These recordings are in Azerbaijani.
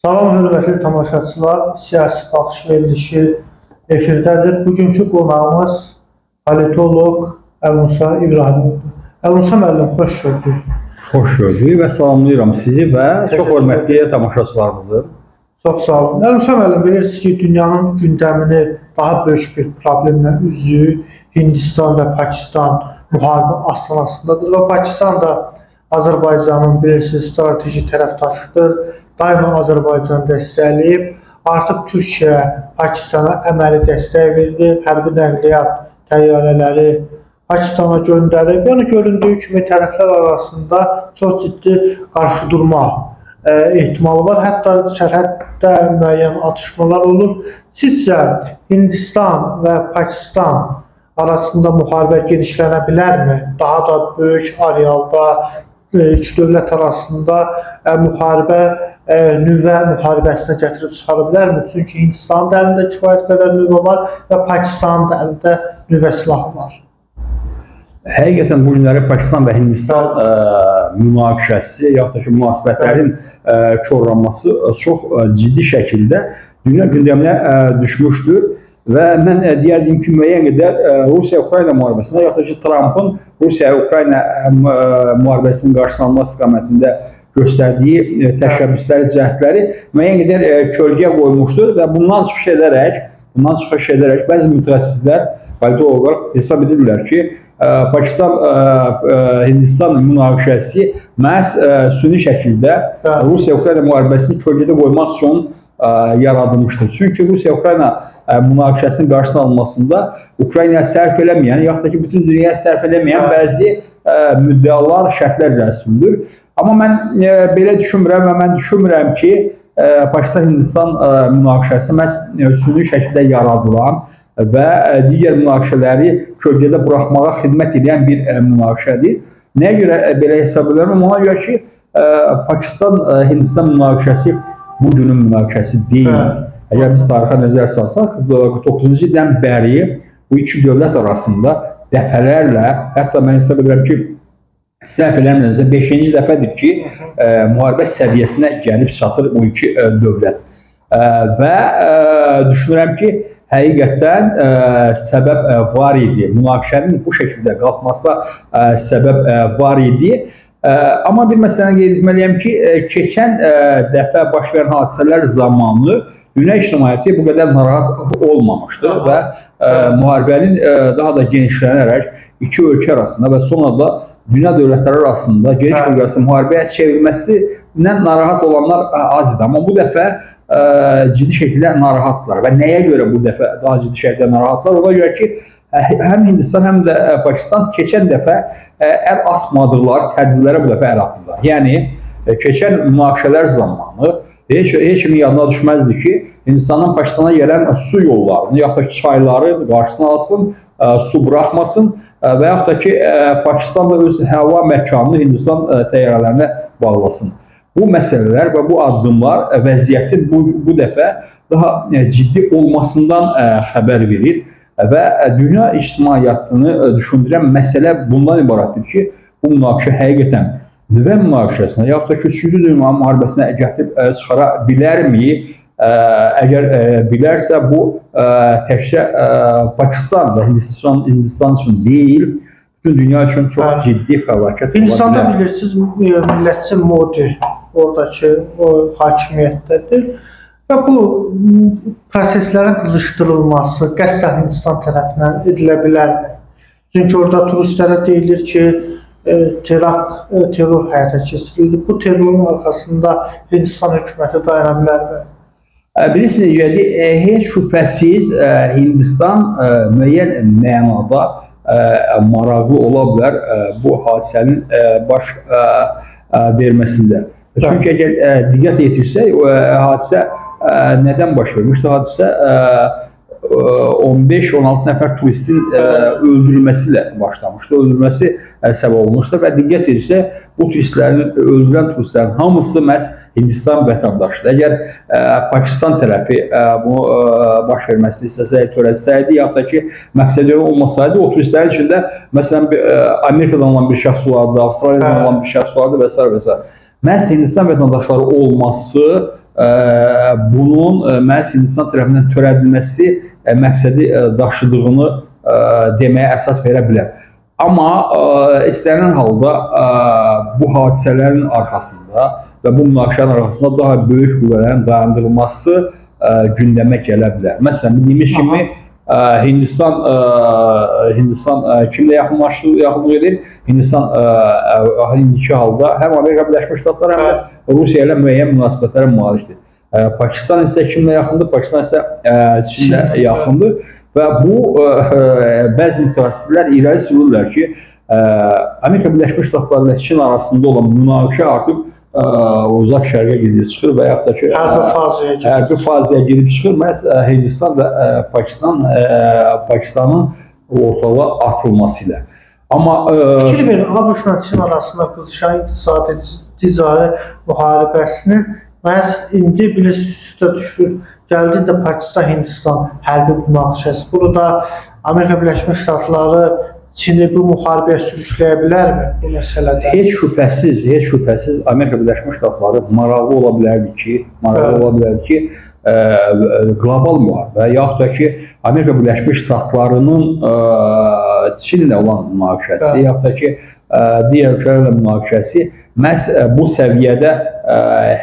Salam hörmətli tamaşaçılar, siyasi baxış verilişi efirdədir. Bugünkü qonağımız politolog Əlmusa İbrahimovdur. Əlmusa müəllim, xoş gördük. Xoş gördük və salamlayıram sizi və çox hörmətli tamaşaçılarımızı. Çox sağ olun. Əlmusa müəllim, bilirsiniz ki, dünyanın gündəmini daha böyük bir problemlə üzü Hindistan və Pakistan müharibə astanasındadır və Pakistan da Azərbaycanın bilirsiniz strateji tərəfdaşıdır. Daima Azərbaycan dəstəkləyib. Artıq Türkiyə Pakistana əməli dəstək verdi. Hərbi nəqliyyat təyyarələri Pakistana göndərib. Yəni göründüyü kimi tərəflər arasında çox ciddi qarşıdurma ehtimalı var. Hətta sərhəddə müəyyən atışmalar olur. Sizcə Hindistan və Pakistan arasında müharibə genişlənə bilərmi? Daha da böyük arealda iki dövlət arasında müharibə nüvə müharibəsinə gətirib çıxara bilərmi? Çünki Hindistanın da əlində kifayət qədər nüvə var və Pakistanın da əlində nüvə silahı var. Həqiqətən bu günləri Pakistan və Hindistan münaqişəsi, yaxud da ki, münasibətlərin korlanması çox ciddi şəkildə dünya gündəminə düşmüşdür. Və mən deyərdim ki, müəyyən qədər Rusiya-Ukrayna müharibəsində, yaxud da ki, Trumpın Rusiya-Ukrayna müharibəsinin qarşısını alma istiqamətində göstərdiyi təşəbbüsləri, cəhdləri müəyyən qədər kölgə qoymuşdur və bundan çıxış edərək bəzi mütəxəssislər, politologlar hesab edirlər ki, Pakistan-Hindistan münaqişəsi məhz süni şəkildə Rusiya-Ukrayna müharibəsini kölgədə qoymaq üçün yaradılmışdır. Çünki Rusiya-Ukrayna münaqişəsinin qarşısının alınmasında Ukraynaya sərf eləməyən, yaxud da ki, bütün dünyaya sərf eləməyən bəzi müddəalar, şərtlər rəsmidir. Amma mən belə düşünmürəm və mən düşünmürəm ki, Pakistan-Hindistan münaqişəsi məhz süni şəkildə yaradılan və digər münaqişələri kölgədə buraxmağa xidmət edən bir münaqişədir. Nəyə görə belə hesab edirəm? Ona görə ki, Pakistan-Hindistan münaqişəsi bu günün münaqişəsi deyil. Əgər biz tarixə nəzər salsaq, 49-cu ildən bəri bu iki dövlət arasında dəfələrlə, hətta mən hesab edirəm ki, səhv eləmirəmsə 5-ci dəfədir ki, müharibə səviyyəsinə gəlib çatır bu iki dövlət. Və düşünürəm ki, həqiqətən səbəb var idi. Münaqişənin bu şəkildə qalxmasına səbəb var idi. Amma bir məsələni qeyd etməliyəm ki, keçən dəfə baş verən hadisələr zamanı dünya ictimaiyyəti bu qədər narahat olmamışdır və müharibənin daha da genişlənərək iki ölkə arasında və sonra da dünya dövlətləri arasında geniş bölgəsi müharibəyə çevrilməsindən narahat olanlar az idi. Amma bu dəfə ciddi şəkildə narahatlar və nəyə görə bu dəfə daha ciddi şəkildə narahatlar? Ona görə ki, həm Hindistan, həm də Pakistan keçən dəfə əl atmadıqları tədbirlərə bu dəfə əl atırlar. Yəni, keçən münaqişələr zamanı heç kimin yadına düşməzdi ki, Hindistandan Pakistana gələn su yollarını, yaxud da ki, çayları qarşısına alsın, su buraxmasın və yaxud da ki, Pakistan da öz hava məkanını Hindistan təyyarələrinə bağlasın. Bu məsələlər və bu addımlar vəziyyətin bu dəfə daha ciddi olmasından xəbər verir və dünya ictimaiyyətini düşündürən məsələ bundan ibarətdir ki, bu münaqişə həqiqətən nüvə münaqişəsinə, yaxud da ki, üçüncü dünya müharibəsinə gətirib çıxara bilərmi? Əgər bilərsə, bu təkcə Pakistan və Hindistan üçün deyil, bütün dünya üçün çox ciddi fəlakət ola bilər. Hindistanda bilirsiniz, millətçi Modi oradakı hakimiyyətdədir və bu proseslərin qızışdırılması qəsdən Hindistan tərəfindən edilə bilərmi? Çünki orada turistlərə deyilir ki, terror həyata keçirildi. Bu terrorun arxasında Hindistan hökuməti dayana bilərmi? Bilirsiniz, heç şübhəsiz Hindistan müəyyən mənada maraqlı ola bilər bu hadisənin baş verməsində. Çünki əgər diqqət yetirsək, hadisə nədən baş vermişdi? Hadisə 15-16 nəfər turistin öldürülməsi ilə başlamışdı. Öldürülməsi səbəb olmuşdu və diqqət edirsə, bu öldürülən turistlərin hamısı məhz Hindistan vətəndaşıdır. Əgər Pakistan tərəfi bunu baş verməsini istəsəydi, törətsəydi, yaxud da ki, məqsədi olmasaydı, o turistlərin içində məsələn Amerikadan olan bir şəxs olardı, Avstraliyadan olan bir şəxs olardı və s. və s. Məhz Hindistan vətəndaşları olması bunun məhz Hindistan tərəfindən törədilməsi məqsədi daşıdığını deməyə əsas verə bilər. Amma istənilən halda bu hadisələrin arxasında və bu münaqişələrin arxasında daha böyük qüvvələrin dayandırılması gündəmə gələ bilər. Məsələn, bildiyimiz kimi Hindistan kimlə yaxınlıq edir? Hindistan indiki halda həm Amerika Birləşmiş Ştatları, həm də Rusiya ilə müəyyən münasibətlərə malikdir. Pakistan isə kimlə yaxındır? Pakistan isə Çinlə yaxındır və bu bəzi mütəxəssislər irəli sürürlər ki, Amerika Birləşmiş Ştatları ilə Çin arasında olan münaqişə artıq uzaq şərqə gedib çıxır və yaxud da ki, hərbi fazaya gedib çıxır. Məhz Hindistan və Pakistanın ortalığa atılması ilə. Amma fikir verin, ABŞ-la Çin arasında qızışan iqtisadi ticari müharibəsini məhz indi bilirsiniz üstə düşür. Gəldi də Pakistan, Hindistan hərbi münaqişəsi. Burada Amerika Birləşmiş Ştatları Çini bu müharibəyə sürükləyə bilərmi bu məsələdə? Heç şübhəsiz Amerika Birləşmiş Ştatları maraqlı ola bilərdi ki, qlobal müharibə, yaxud da ki, Amerika Birləşmiş Ştatlarının Çinlə olan münaqişəsi, yaxud da ki, digər ölkələrlə münaqişəsi məhz bu səviyyədə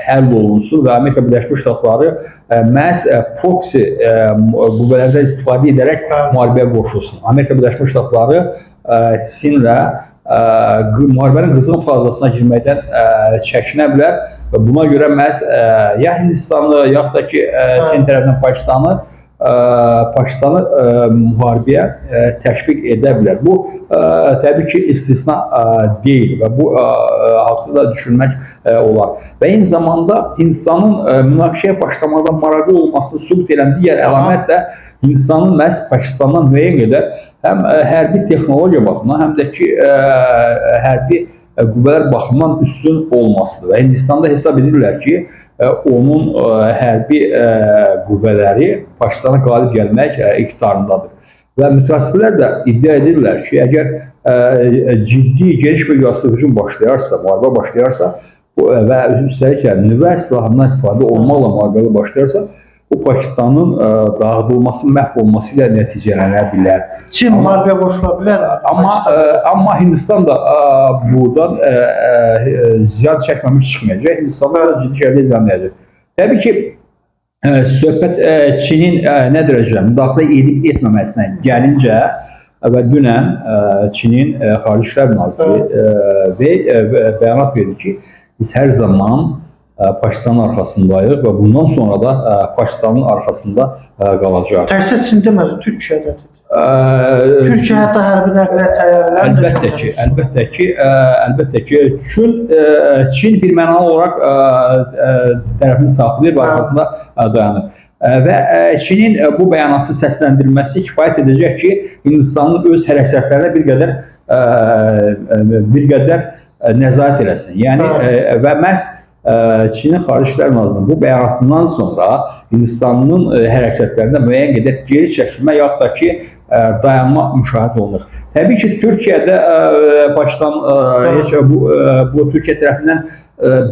həll olunsun və Amerika Birləşmiş Ştatları məhz proksi qüvvələrdən istifadə edərək müharibəyə qoşulsun. Amerika Birləşmiş Ştatları Çinlə müharibənin qızğın fazasına girməkdən çəkinə bilər və buna görə məhz ya Hindistanı, yaxud da ki, Çin tərəfindən Pakistanı müharibəyə təşviq edə bilər. Bu təbii ki, istisna deyil və bu haqqında düşünmək olar. Və eyni zamanda Hindistanın münaqişəyə başlamaqdan maraqlı olmasını sübut edən digər əlamət də Hindistanın məhz Pakistandan müəyyən qədər həm hərbi texnologiya baxımından, həm də ki, hərbi qüvvələr baxımından üstün olmasıdır. Və Hindistanda hesab edirlər ki, onun hərbi qüvvələri Pakistana qalib gəlmək iqtidarındadır. Və mütəxəssislər də iddia edirlər ki, əgər ciddi, geniş bir hücum başlayarsa, müharibə başlayarsa və üstəlik nüvə silahından istifadə olmaqla müharibə başlayarsa, bu Pakistanın dağıdılması, məhv olması ilə nəticələnə bilər. Çin müharibəyə qoşula bilər. Amma Hindistan da buradan ziyan çəkməmiş çıxmayacaq. Hindistan da ciddi şəkildə izlənməyəcək. Təbii ki, söhbət Çinin nə dərəcədə müdaxilə edib etməməsinə gəlincə və dünən Çinin Xarici İşlər Naziri bəyanat verdi ki, biz hər zaman Pakistanın arxasındayıq və bundan sonra da Pakistanın arxasında qalacaq. Təkcə Çin demədi, Türkiyədədir. Türkiyə hətta hərbi nəqliyyat təyyarələrini əlbəttə ki, Çin bir mənalı olaraq tərəfini saxlayır və arxasında dayanır. Və Çinin bu bəyanatı səsləndirilməsi kifayət edəcək ki, Hindistanın öz hərəkətlərinə bir qədər nəzarət eləsin. Yəni, və məhz Çinin Xarici İşlər Nazirinin bu bəyanatından sonra Hindistanın hərəkətlərində müəyyən qədər geri çəkilmə yaxud da ki, dayanma müşahidə olunur. Təbii ki, Türkiyədə Pakistan bu Türkiyə tərəfindən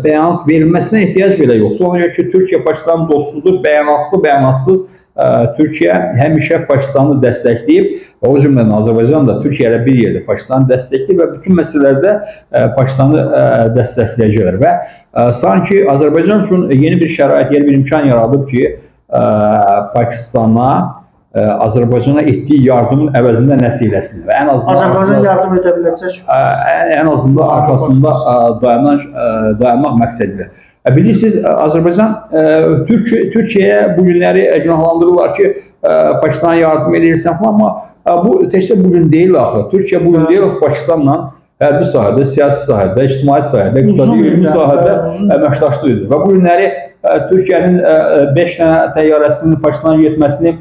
bəyanat verilməsinə ehtiyac belə yoxdur. Ona görə ki, Türkiyə Pakistanın dostudur, bəyanatlı, bəyanatsız Türkiyə həmişə Pakistanı dəstəkləyib və o cümlədən Azərbaycan da Türkiyə ilə bir yerdə Pakistanı dəstəkləyib və bütün məsələlərdə Pakistanı dəstəkləyəcəklər və sanki Azərbaycan üçün yeni bir şərait, yeni bir imkan yaradıb ki, Pakistana Azərbaycana etdiyi yardımın əvəzində nəsə eləsin və ən azından Azərbaycan yardım edə biləcək. Ən azından arxasında dayanmaq məqsədilə. Bilirsiniz, Azərbaycan Türkiyəyə bu günləri günahlandırırlar ki, Pakistana yardım edirsən falan, amma bu təkcə bugün deyil axı. Türkiyə bugün deyil, Pakistanla hərbi sahədə, siyasi sahədə, ictimai sahədə, iqtisadi ümumi sahədə əməkdaşlıq edir. Və bu günləri Türkiyənin 5 dənə təyyarəsinin Pakistana getməsini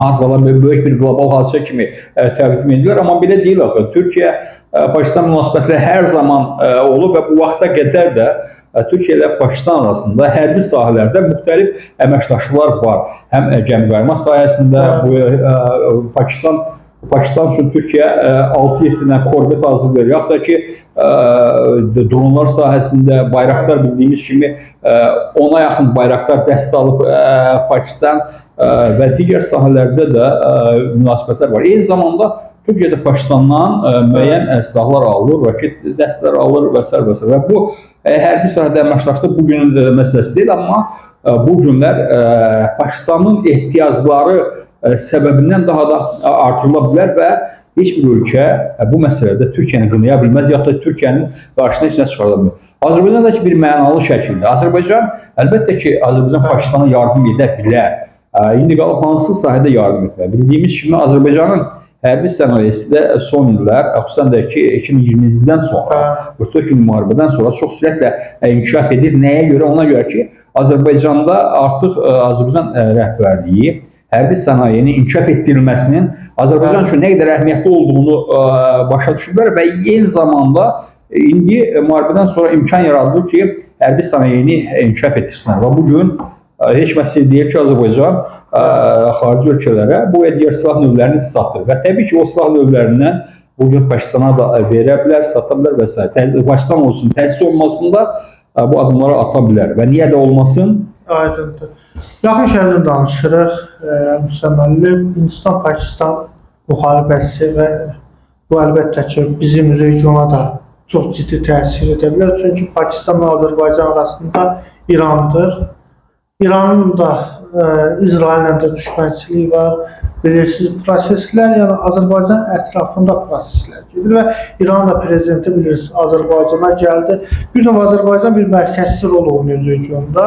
az qala böyük bir qlobal hadisə kimi təqdim edirlər, amma belə deyil axı. Türkiyə-Pakistan münasibətləri hər zaman olub və bu vaxta qədər də Türkiyə ilə Pakistan arasında hərbi sahələrdə müxtəlif əməkdaşlıqlar var. Həm gəmiqayırma sahəsində Pakistan Pakistan üçün Türkiyə 6-7 dənə korvet hazırlayır. Yaxud da ki, dronlar sahəsində Bayraktar bildiyimiz kimi 10-a yaxın Bayraktar dəstə alıb Pakistan və digər sahələrdə də münasibətlər var. Eyni zamanda Türkiyə də Pakistandan müəyyən silahlar alır, raket dəstələr alır və s. və s. Və bu hərbi sahədə əməkdaşlıq bugünün məsələsi deyil, amma bu günlər Pakistanın ehtiyacları səbəbindən daha da artırıla bilər və heç bir ölkə bu məsələdə Türkiyəni qınaya bilməz, yaxud da Türkiyənin qarşısına heç nə çıxarda bilməz. Azərbaycandakı bir mənalı şəkildə Azərbaycan əlbəttə ki, Azərbaycan Pakistana yardım edə bilər. İndi qalıb hansı sahədə yardım etmək? Bildiyimiz kimi Azərbaycanın hərbi sənayesi də son illər, xüsusən də ki 2020-ci ildən sonra, 44 gün müharibədən sonra çox sürətlə inkişaf edir. Nəyə görə? Ona görə ki, Azərbaycanda artıq Azərbaycan rəhbərliyi hərbi sənayeni inkişaf etdirilməsinin Azərbaycan üçün nə qədər əhəmiyyətli olduğunu başa düşürlər və eyni zamanda indi müharibədən sonra imkan yaradılır ki, hərbi sənayeni inkişaf etdirsinlər və bugün heç məsələ deyil ki, Azərbaycan xarici ölkələrə bu və digər silah növlərini satır və təbii ki, o silah növlərindən bugün Pakistana da verə bilər, sata bilər və s. Pakistan olsun, təsis olmasında bu adımları ata bilər və niyə də olmasın? Aydındır. Yaxın Şərqdən danışırıq. Müsəmməli Hindistan-Pakistan müharibəsi və bu əlbəttə ki, bizim regiona da çox ciddi təsir edə bilər. Çünki Pakistan və Azərbaycan arasında İrandır. İranın da İsraillə də düşmənçiliyi var. Bilirsiniz, proseslər, yəni Azərbaycan ətrafında proseslər gedir və İran da prezidenti bilirsiniz, Azərbaycana gəldi. Bir növ Azərbaycan bir mərkəzsiz rol oynayır regionda.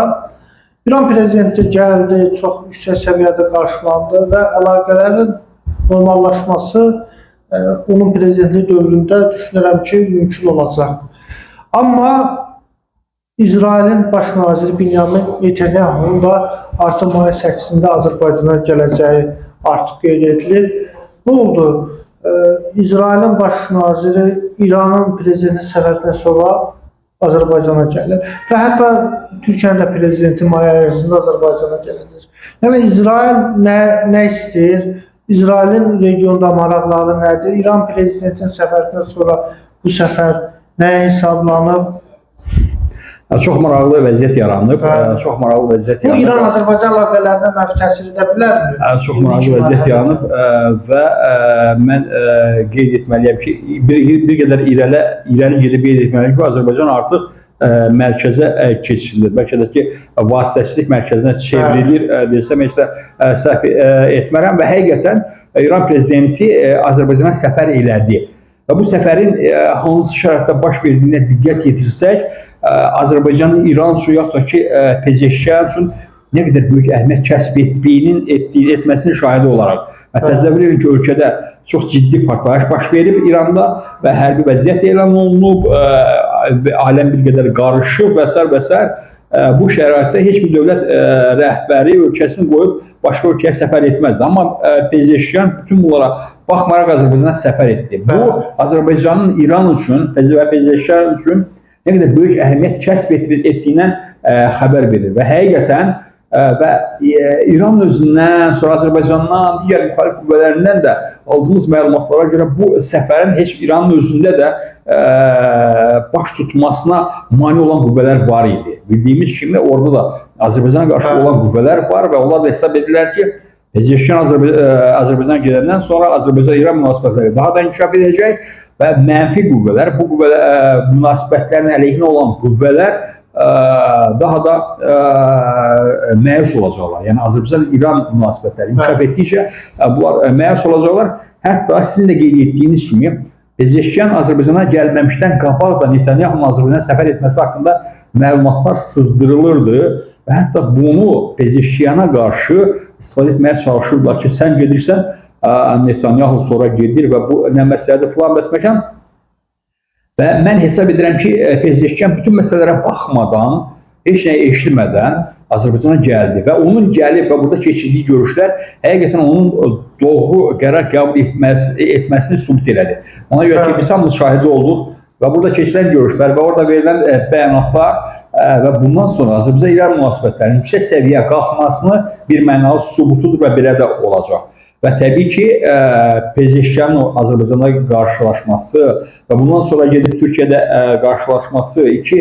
İran prezidenti gəldi, çox yüksək səviyyədə qarşılandı və əlaqələrin normallaşması onun prezidentliyi dövründə düşünürəm ki, mümkün olacaq. Amma İsrailin baş naziri Benyamin Netanyahunun da artıq may 8-də Azərbaycana gələcəyi artıq qeyd edilir. Nə oldu? İsrailin baş naziri İranın prezidenti səfərindən sonra Azərbaycana gəlir və hətta Türkiyənin də prezidenti may ayında Azərbaycana gələcək. Yəni İsrail nə istəyir? İsrailin regionda maraqları nədir? İran prezidentinin səfərindən sonra bu səfər nəyə hesablanıb? Çox maraqlı vəziyyət yaranıb. Çox maraqlı vəziyyət yaranıb. Bu İran-Azərbaycan əlaqələrinə mənfi təsir edə bilərmi? Çox maraqlı vəziyyət yaranıb və mən qeyd etməliyəm ki, bir qədər irəli gedib qeyd etməliyəm ki, Azərbaycan artıq mərkəzə keçirilir. Bəlkə də ki, vasitəçilik mərkəzinə çevrilir desəm, heç də səhv etmərəm və həqiqətən İran prezidenti Azərbaycana səfər elədi. Və bu səfərin hansı şəraitdə baş verdiyinə diqqət yetirsək, Azərbaycanın İran üçün, yaxud da ki, Pezeşkan üçün nə qədər böyük əhəmiyyət kəsb etməsinin şahidi olaraq. Təsəvvür edin ki, ölkədə çox ciddi partlayış baş verib İranda və hərbi vəziyyət elan olunub, aləm bir qədər qarışıb və s. Bu şəraitdə heç bir dövlət rəhbəri ölkəsini qoyub başqa ölkəyə səfər etməz. Amma Pezeşkan bütün bunlara baxmayaraq Azərbaycana səfər etdi. Bu, Azərbaycanın İran üçün və Pezeşkan üçün nə qədər böyük əhəmiyyət kəsb etdiyindən xəbər verir və həqiqətən və İran özündən, sonra Azərbaycandan, digər müxalif qüvvələrindən də aldığımız məlumatlara görə bu səfərin heç İranın özündə də baş tutmasına mane olan qüvvələr var idi. Bildiyimiz kimi orada da Azərbaycana qarşı olan qüvvələr var və onlar da hesab edirlər ki, Pezeşkan Azərbaycana gedəndən sonra Azərbaycan-İran münasibətləri daha da inkişaf edəcək və mənfi qüvvələr, bu münasibətlərin əleyhinə olan qüvvələr daha da məyus olacaqlar. Yəni Azərbaycan-İran münasibətləri inkişaf etdikcə bunlar məyus olacaqlar. Hətta sizin də qeyd etdiyiniz kimi Pezeşkan Azərbaycana gəlməmişdən qabaq da Netanyahunun Azərbaycana səfər etməsi haqqında məlumatlar sızdırılırdı və hətta bunu Pezeşkana qarşı istifadə etməyə çalışırlar ki, sən gedirsən, Netanyahu sonra gedir və bu nə məsələdir filan bəsməkan. Və mən hesab edirəm ki, Pezeşkan bütün məsələlərə baxmadan, heç nəyə eşitmədən Azərbaycana gəldi və onun gəlib və burada keçirdiyi görüşlər həqiqətən onun doğru qərar qəbul etməsini sübut elədi. Ona görə ki, biz hamımız şahidi olduq və burada keçirilən görüşlər və orada verilən bəyanatlar və bundan sonra Azərbaycan-İran münasibətlərinin yüksək səviyyəyə qalxmasını bir mənalı sübutudur və belə də olacaq. Və təbii ki, Pezeşkanın Azərbaycanda qarşılaşması və bundan sonra gedib Türkiyədə qarşılaşması, iki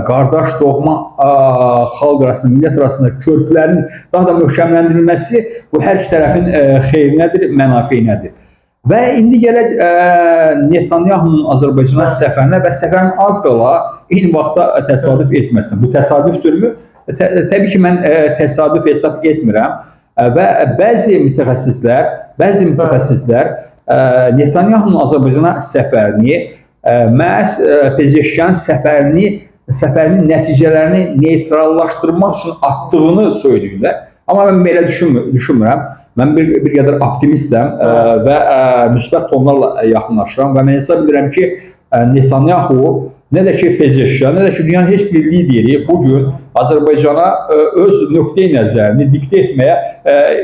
qardaş doğma xalq arasında, millət arasında körpülərin daha da möhkəmləndirilməsi bu hər iki tərəfin xeyrinədir, mənafeyinədir. Və indi gələk Netanyahunun Azərbaycana səfərinə və səfərin az qala eyni vaxtda təsadüf etməsin. Bu təsadüfdürmü? Təbii ki, mən təsadüf hesab etmirəm. Və bəzi mütəxəssislər Netanyahunun Azərbaycana səfərini məhz Pezeşkanın səfərinin nəticələrini neytrallaşdırmaq üçün atdığını söyləyirlər. Amma mən belə düşünmürəm. Mən bir qədər optimistəm və müsbət tonlarla yaxınlaşıram və mən hesab edirəm ki, Netanyahu, nə də ki Pezeşkan, nə də ki dünyanın heç bir lideri bugün Azərbaycana öz nöqteyi nəzərini diktə etməyə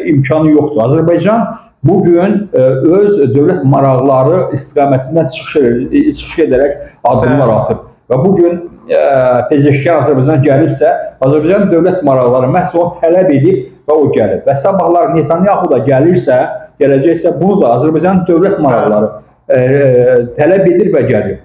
imkanı yoxdur. Azərbaycan bugün öz dövlət maraqları istiqamətindən çıxış edərək addımlar atır. Və bugün Pezeşkan Azərbaycana gəlibsə, Azərbaycanın dövlət maraqları məhz onu tələb edib və o gəlir. Və sabahlar Netanyahu da gələcəksə, bunu da Azərbaycanın dövlət maraqları tələb edir və gəlir.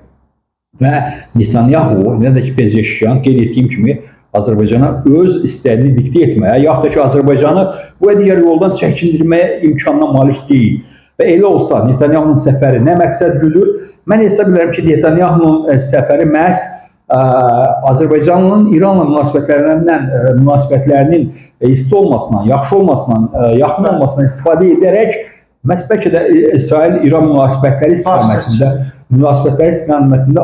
Və Netanyahu, nə də ki Pezeşkan, qeyd etdiyim kimi, Azərbaycana öz istəyini diktə etməyə, yaxud da ki Azərbaycanı bu və digər yoldan çəkindirməyə imkanına malik deyil. Və elə olsa Netanyahunun səfəri nə məqsəd güdür? Mən hesab edirəm ki, Netanyahunun səfəri məhz Azərbaycanın İranla münasibətlərinin isti olmasından, yaxşı olmasından, yaxın olmasından istifadə edərək məhz bəlkə də İsrail-İran münasibətləri istiqamətində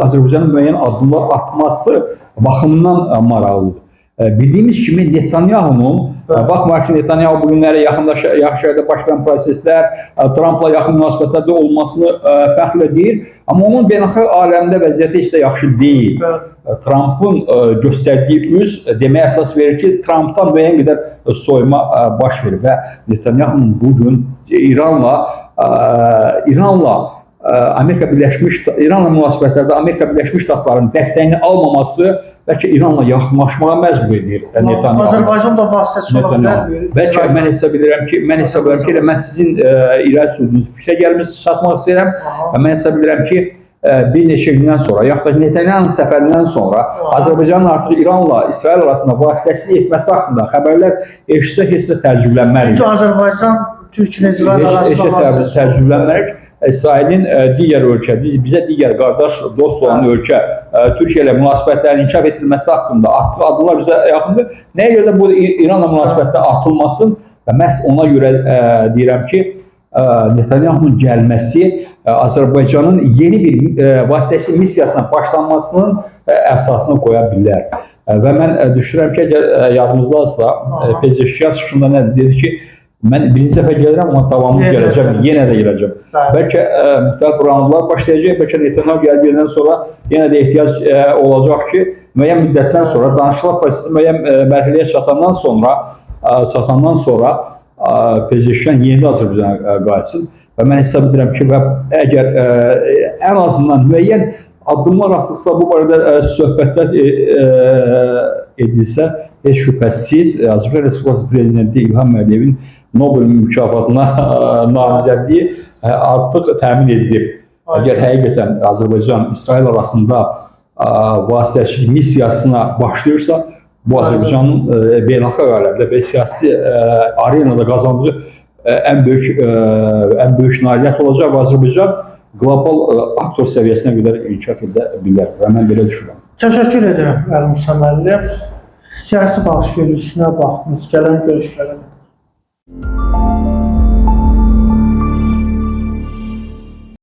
Azərbaycanın müəyyən addımlar atması baxımından maraqlıdır. Bildiyimiz kimi Netanyahunun, baxmayaraq ki Netanyahu bugünlərə yaxınlaşarda baş verən proseslər, Trumpla yaxın münasibətlərdə olmasını fəxrlə deyir, amma onun beynəlxalq aləmdə vəziyyəti heç də yaxşı deyil. Trumpın göstərdiyi üz deməyə əsas verir ki, Trumpdan müəyyən qədər soyma baş verir və Netanyahunun bugün İranla münasibətlərdə Amerika Birləşmiş Ştatlarının dəstəyini almaması bəlkə İranla yaxınlaşmağa məcbur edir Netanyahu. Azərbaycan da vasitəçi ola bilər. Bəlkə mən hesab edirəm ki, mən sizin irəli sürdüyünüz fikrə çatmaq istəyirəm və mən hesab edirəm ki, bir neçə gündən sonra, yaxud da Netanyahunun səfərindən sonra Azərbaycanın artıq İranla İsrail arasında vasitəçilik etməsi haqqında xəbərlər heç də təəccüblənmərik. Çünki Azərbaycan Türkiyə İsrail arasında təəccüblənmərik. İsrailin digər ölkə, bizə digər qardaş, dost olan ölkə Türkiyə ilə münasibətlərin inkişaf etdirilməsi haqqında atdığı adımlar bizə yaxındır. Nəyə görə də bu İranla münasibətdə atılmasın və məhz ona görə deyirəm ki, Netanyahunun gəlməsi Azərbaycanın yeni bir vasitəçi missiyasına başlanmasının əsasını qoya bilər. Və mən düşünürəm ki, yadınızdadırsa, Pezeşkan çıxışında nə dedi ki, mən birinci dəfə gəlirəm, amma davamlı gələcəm, yenə də gələcəm. Bəlkə müxtəlif roundlar başlayacaq, bəlkə Netanyahu gəldiyindən sonra yenə də ehtiyac olacaq ki, müəyyən müddətdən sonra, danışıqlar prosesi müəyyən mərhələyə çatandan sonra Pezeşkan yeni Azərbaycana qayıtsın. Və mən hesab edirəm ki, əgər ən azından müəyyən addımlar atılsa, bu barədə söhbətlər edilsə, heç şübhəsiz Azərbaycan Respublikası Prezidenti İlham Əliyevin Nobel mükafatına namizədliyi artıq təmin edilib. Əgər həqiqətən Azərbaycan İsrail arasında vasitəçilik missiyasına başlayırsa, bu Azərbaycanın beynəlxalq aləmdə və siyasi arenada qazandığı ən böyük nailiyyət olacaq və Azərbaycan qlobal aktor səviyyəsinə qədər inkişaf edə bilər və mən belə düşünürəm. Təşəkkür edirəm Əli Musa müəllim. Siyasi baxış görüşünə baxdınız, gələn görüşlərə.